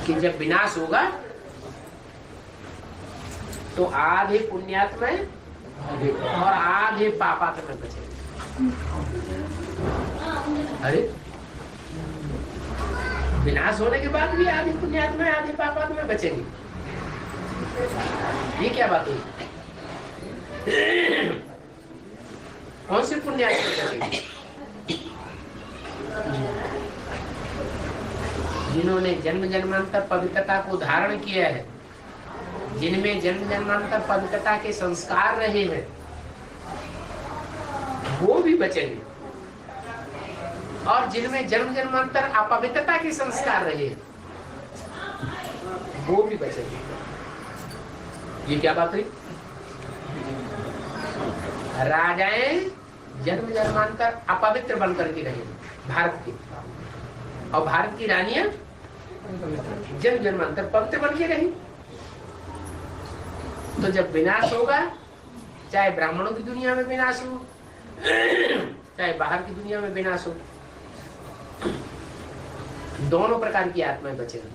कि जब विनाश होगा तो आधे पुण्यात्मा और आधे पापात्मा बचेंगे। अरे विनाश होने के बाद भी आधे पुण्यात्मा आधे पापात्मा बचेंगे, ये क्या बात हुई? कौन से पुण्यात्मा बचेंगे? जिन्होंने जन्म जन्मांतर पवित्रता को धारण किया है, जिनमें जन्म जन्मांतर पवित्रता के संस्कार रहे हैं, वो भी बचेंगे। और जिनमें जन्म जन्मांतर अपवित्रता के संस्कार रहे हैं, वो भी बचेंगे। ये क्या बात हुई? राजाएं जन्म जन्मांतर अपवित्र बनकर के रहे भारत की, और भारत की रानियां जन्म जन्मांतर पवित्र बन के रही। तो जब विनाश होगा, चाहे ब्राह्मणों की दुनिया में विनाश हो, चाहे बाहर की दुनिया में विनाश हो, दोनों प्रकार की आत्माएं बचेंगी।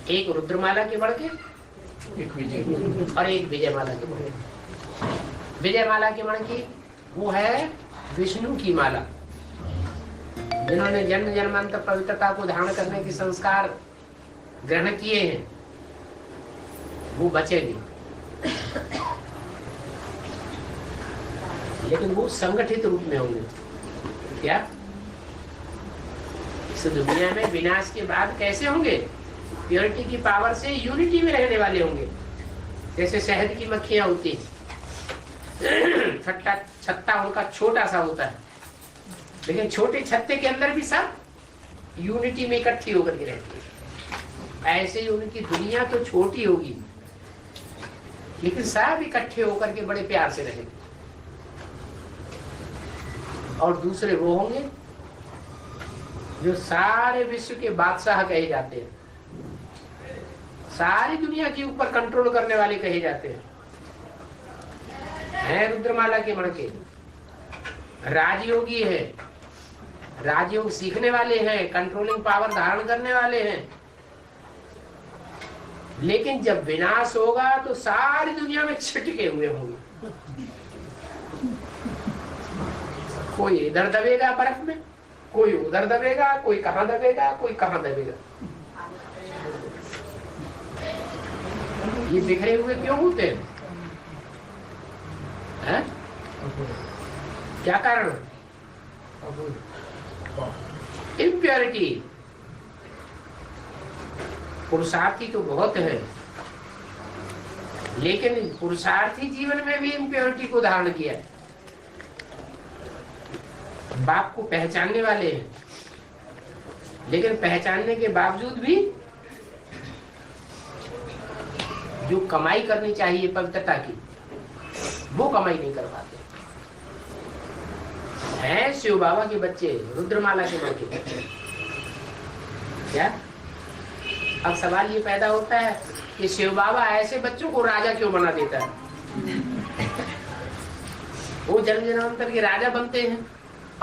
एक रुद्रमाला के बढ़ के, एक विजय, और एक विजयमाला के बढ़ के। विजयमाला के बढ़ की वो है विष्णु की माला। जिन्होंने जन्म जन्मांतर पवित्रता को धारण करने के संस्कार ग्रहण किए हैं, वो बचेंगे। लेकिन वो संगठित रूप में होंगे। क्या इस दुनिया में विनाश के बाद कैसे होंगे? प्योरिटी की पावर से यूनिटी में रहने वाले होंगे। जैसे शहद की मक्खियां होती हैं, छत्ता उनका छोटा सा होता है, लेकिन छोटे छत्ते के अंदर भी सब यूनिटी में इकट्ठी होकर के रहती है। ऐसे ही उनकी दुनिया तो छोटी होगी, लेकिन सब इकट्ठे होकर के बड़े प्यार से रहेंगे। और दूसरे वो होंगे जो सारे विश्व के बादशाह कहे जाते हैं, सारी दुनिया के ऊपर कंट्रोल करने वाले कहे जाते हैं रुद्रमाला के मणके। राजयोगी है, राजयोग सीखने वाले हैं, कंट्रोलिंग पावर धारण करने वाले हैं। लेकिन जब विनाश होगा तो सारी दुनिया में छिटके हुए होंगे। कोई इधर दबेगा बर्फ में, कोई उधर दबेगा, कोई कहां दबेगा, कोई कहां दबेगा। ये बिखरे हुए क्यों होते हैं? क्या कारण? इम्प्योरिटी। पुरुषार्थी तो बहुत है, लेकिन पुरुषार्थी जीवन में भी इम्प्योरिटी को धारण किया है। बाप को पहचानने वाले हैं, लेकिन पहचानने के बावजूद भी जो कमाई करनी चाहिए पवित्रता की, वो कमाई नहीं कर पाते हैं। शिव बाबा के बच्चे रुद्रमाला के बच्चे। क्या अब सवाल ये पैदा होता है कि शिव बाबा ऐसे बच्चों को राजा क्यों बना देता है? वो जन्म जन्मांतर के राजा बनते हैं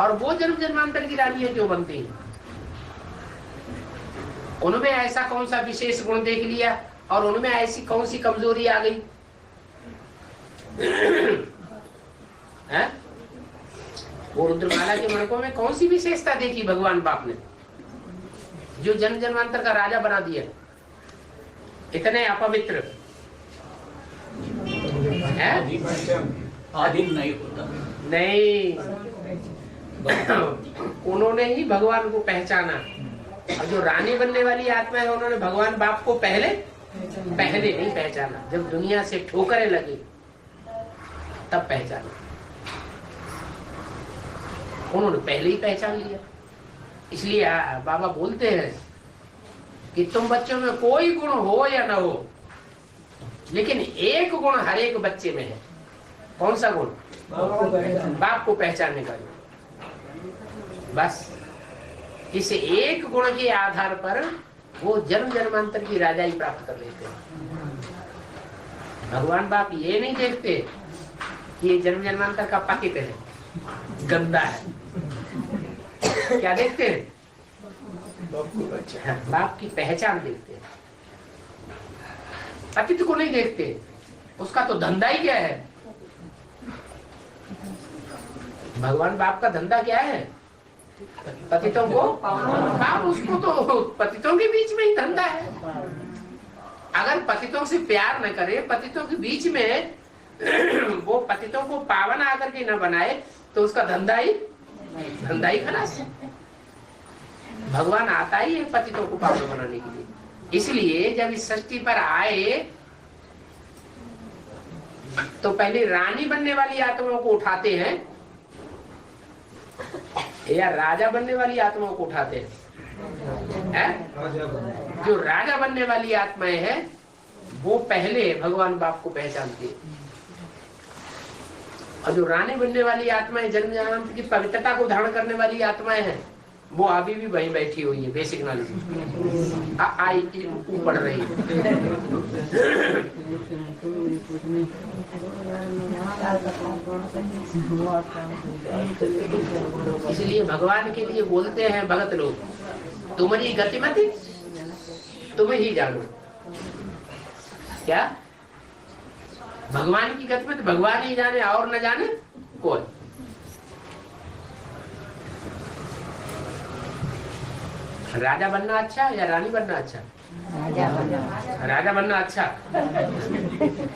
और वो जन्म जन्मांतर की रानियां क्यों बनती हैं? उनमें ऐसा कौन सा विशेष गुण देख लिया और उनमें ऐसी कौन सी कमजोरी आ गई? है? वो रुद्रमाला के मणकों में कौन सी विशेषता देखी भगवान बाप ने जो जन्म जन्मांतर का राजा बना दिया? इतने अपवित्र है? आदिम नहीं होता नहीं, उन्होंने ही भगवान को पहचाना। और जो रानी बनने वाली आत्मा है, उन्होंने भगवान बाप को पहले नहीं पहचाना। जब दुनिया से ठोकरें लगी तब पहचाना। उन्होंने पहले ही पहचान लिया। इसलिए बाबा बोलते हैं कि तुम बच्चों में कोई गुण हो या ना हो, लेकिन एक गुण हर एक बच्चे में है। कौन सा गुण? बाप को पहचानने का गुण। बस इस एक गुण के आधार पर वो जन्म जन्मांतर की राजाई प्राप्त कर लेते हैं। भगवान बाप ये नहीं देखते कि ये जन्म जन्मांतर का पाकिट है, गंदा है। क्या देखते हैं? बाप की पहचान देखते हैं, पतित को नहीं देखते। उसका तो धंधा ही क्या है? भगवान बाप का धंधा क्या है? पतितों को बाप, उसको तो पतितों के बीच में ही धंधा है। अगर पतितों से प्यार न करे, पतितों के बीच में वो पतितों को पावन आकर के न बनाए, तो उसका धंधा ही खलास है। भगवान आता ही है पतितों को पावन बनाने के लिए। इसलिए जब इस सृष्टि पर आए तो पहले रानी बनने वाली आत्माओं को उठाते हैं या राजा बनने वाली आत्माओं को उठाते हैं? जो राजा बनने वाली आत्माएं हैं वो पहले भगवान बाप को पहचानती है, और जो रानी बनने वाली आत्माएं, जन्म जन्म की पवित्रता को धारण करने वाली आत्माएं हैं, वो अभी भी वहीं बैठी हुई है, बेसिक नॉलेज पढ़ रही है। इसलिए भगवान के लिए बोलते हैं भगत लोग, तुम्हारी गतिमति तुम ही जानो। क्या भगवान की गतिमति भगवान ही जाने और न जाने कोई? राजा बनना अच्छा या रानी बनना अच्छा? राजा बनना अच्छा।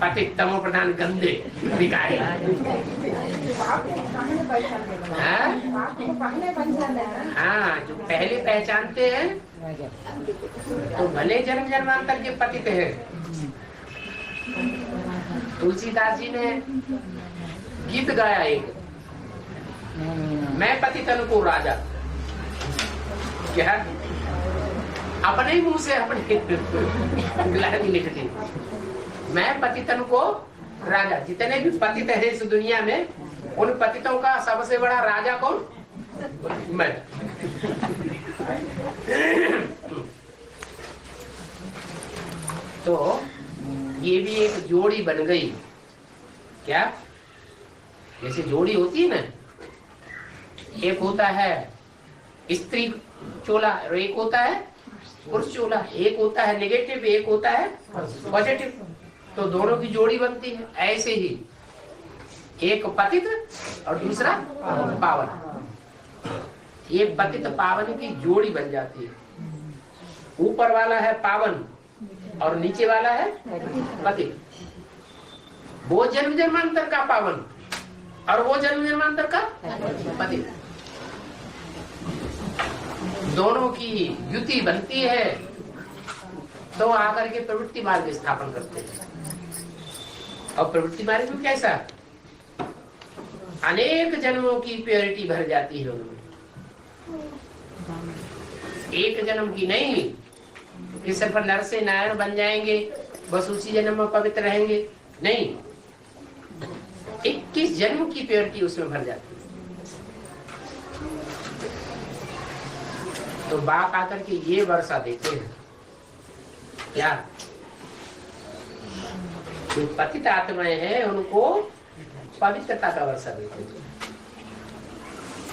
पति तमो प्रधान गंदे बिकाए। हाँ, जो पहले पहचानते हैं तो भले जन्म जन्मांतर के पतित हैं। तुलसीदास जी ने गीत गाया एक, मैं पति तन को राजा। क्या अपने ही मुंह से अपने लिखती, मैं पतितन को राजा। जितने भी पतित है इस दुनिया में, उन पतितों का सबसे बड़ा राजा कौन? मैं। तो ये भी एक जोड़ी बन गई। क्या? जैसे जोड़ी होती है ना, एक होता है स्त्री चोला और एक होता है पुरुष चोला, एक होता है नेगेटिव, एक होता है पॉजिटिव, तो दोनों की जोड़ी बनती है। ऐसे ही एक पतित और दूसरा पावन, ये पतित पावन की जोड़ी बन जाती है। ऊपर वाला है पावन और नीचे वाला है पतित। वो जन्म जन्मांतर का पावन और वो जन्म जन्मांतर का पतित, दोनों की युति बनती है तो आकर के प्रवृत्ति मार्ग स्थापन करते हैं। और प्रवृत्ति मार्ग में कैसा? अनेक जन्मों की प्योरिटी भर जाती है उनमें, एक जन्म की नहीं कि सिर्फ नर से नारायण बन जाएंगे बस उसी जन्म में पवित्र रहेंगे, नहीं, 21 जन्म की प्योरिटी उसमें भर जाती है। तो बाप आकर के ये वर्षा देते हैं, क्या जो पतित आत्माएं हैं उनको पवित्रता का वर्षा देते हैं,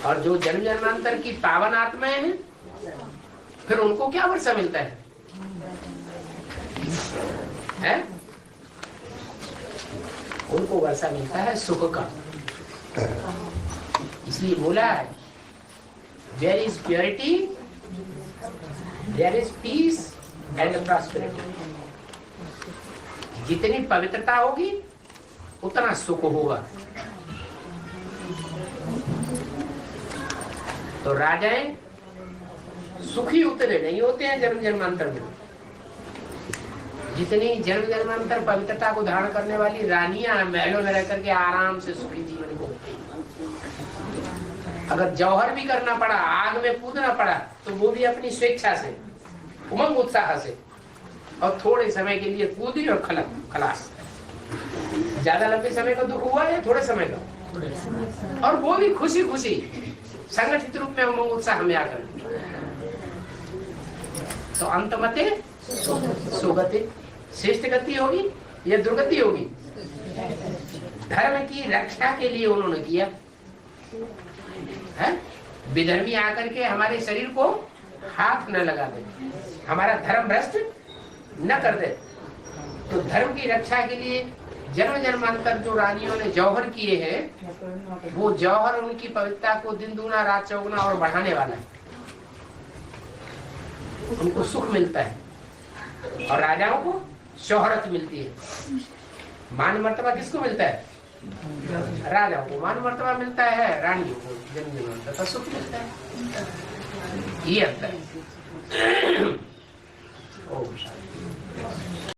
और जो जन्म जन्मांतर की पावन आत्माएं हैं फिर उनको क्या वर्षा मिलता है? उनको वर्षा मिलता है सुख का। इसलिए बोला है there is purity, there is peace and prosperity. जितनी पवित्रता होगी उतना सुख होगा। तो राजाएं सुखी उतने नहीं होते हैं जन्म जन्मांतर में। जितनी जन्म जन्मांतर पवित्रता को धारण करने वाली रानियां महलों में रह करके आराम से सुखी जीवन को, अगर जौहर भी करना पड़ा, आग में कूदना पड़ा, तो वो भी अपनी स्वेच्छा से, उमंग उत्साह से, और थोड़े समय के लिए कूदी और खलास। ज्यादा लंबे समय का दुख हुआ या थोड़े समय का? और वो भी खुशी खुशी संगठित रूप में उमंग उत्साह में आकर। तो अंतमते सुगति, श्रेष्ठ गति होगी या दुर्गति होगी? धर्म की रक्षा के लिए उन्होंने किया है। विधर्मी आकर के हमारे शरीर को हाथ न लगा दे, हमारा धर्म भ्रष्ट न कर दे। तो धर्म की रक्षा के लिए जन्म जन्मांतर जो रानियों ने जौहर किए हैं, वो जौहर उनकी पवित्रता को दिन दूना रात चौगुना और बढ़ाने वाला है। उनको सुख मिलता है और राजाओं को शोहरत मिलती है। मान मर्तबा किसको मिलता है? राजाओं को मान मर्तबा मिलता है, रानियों को जन्म जन्मांतर का सुख मिलता है। ये अंतर है। ओम शांति।